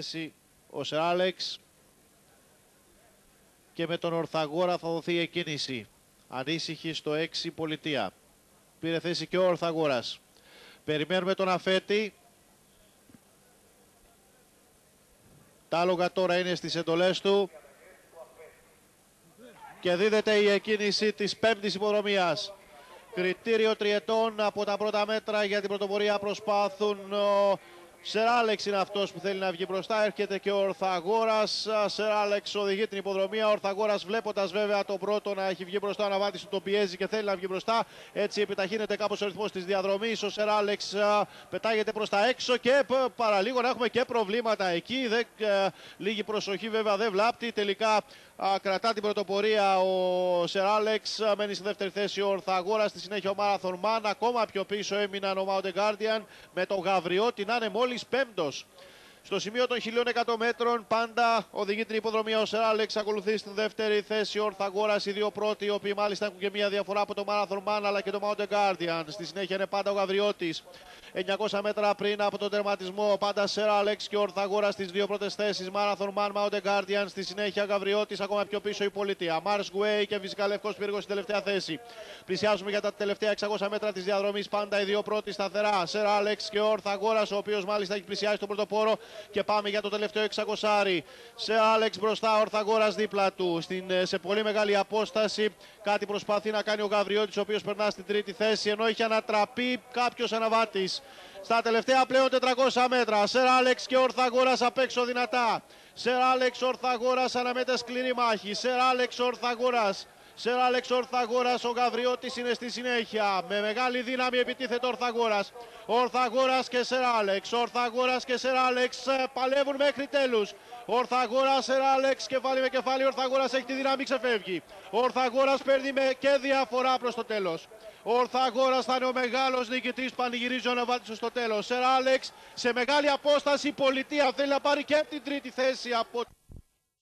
θέση ο Σεράλεξ και με τον Ορθαγόρα θα δοθεί η εκκίνηση. Ανήσυχη στο 6 Πολιτεία. Πήρε θέση και ο Ορθαγόρας. Περιμένουμε τον Αφέτη. Τα άλογα τώρα είναι στις εντολές του. Και δίδεται η εκκίνηση της 5ης υποδρομίας. Κριτήριο τριετών από τα πρώτα μέτρα για την πρωτοπορία προσπάθουν. Ο Σεράλεξ είναι αυτός που θέλει να βγει μπροστά. Έρχεται και ο Ορθαγόρας. Σεράλεξ οδηγεί την υποδρομία. Ο Ορθαγόρας, βλέποντας βέβαια τον πρώτο να έχει βγει μπροστά, ο αναβάτης του τον πιέζει και θέλει να βγει μπροστά. Έτσι επιταχύνεται κάπως ο ρυθμός της διαδρομής. Ο Σεράλεξ πετάγεται προς τα έξω και παραλίγο να έχουμε και προβλήματα εκεί. Λίγη προσοχή βέβαια δεν βλάπτει. Τελικά κρατά την πρωτοπορία ο Σεράλεξ. Μένει στη δεύτερη θέση ο Ορθαγόρας. Στη συνέχεια ο Marathon Man. Ακόμα πιο πίσω έμειναν ο Mountain Guardian με τον Γαβριώτη να είναι μόλις πέμπτος. Στο σημείο των 1100 μέτρων πάντα οδηγεί την υποδρομία ο Σεράλεξ. Ακολουθεί στην δεύτερη θέση ο Ορθαγόρας. Οι δύο πρώτοι, οι οποίοι μάλιστα έχουν και μία διαφορά από το Marathon Man αλλά και το Mountain Guardian. Στη συνέχεια είναι πάντα ο Γαβριώτης. 900 μέτρα πριν από τον τερματισμό, πάντα Σεράλεξ και ο Ορθαγόρας στις δύο πρώτες θέσεις. Marathon Man, Mountain Guardian. Στη συνέχεια Γαβριώτης, ακόμα πιο πίσω η Πολιτεία. Mars Way και φυσικά Λευκός Πύργος στην τελευταία θέση. Πλησιάζουμε για τα τελευταία 600 μέτρα της διαδρομής. Πάντα οι δύο πρώτοι σταθερά. Σεράλεξ και ο Ορθαγόρας, ο οποίος μάλιστα έχει πλησιάσει τον πρωτοπόρο. Και πάμε για το τελευταίο 600. Σεράλεξ μπροστά, Ορθαγόρας δίπλα του. Σε πολύ μεγάλη απόσταση κάτι προσπαθεί να κάνει ο Γαβριώτης, ο οποίος περνά στην τρίτη θέση, ενώ έχει ανατραπεί κάποιος αναβάτης. Στα τελευταία πλέον 400 μέτρα. Σεράλεξ και Ορθαγόρας απ' έξω δυνατά. Σεράλεξ Ορθαγόρας αναμένεται σκληρή μάχη. Σεράλεξ Ορθαγόρας. Σεράλεξ Ορθαγόρας, ο Γαβριώτης είναι στη συνέχεια. Με μεγάλη δύναμη επιτίθεται ο Ορθαγόρας. Ορθαγόρας και Σεράλεξ. Ορθαγόρας και Σεράλεξ παλεύουν μέχρι τέλους. Ορθαγόρας, Σεράλεξ, κεφάλι με κεφάλι. Ορθαγόρας έχει τη δύναμη, ξεφεύγει. Ορθαγόρας παίρνει με και διαφορά προς το τέλος. Ο Ορθαγόρας θα είναι ο μεγάλος νικητής, πανηγυρίζει ο αναβάτης στο τέλος. Σεράλεξ σε μεγάλη απόσταση, Πολιτεία θέλει να πάρει και την τρίτη θέση από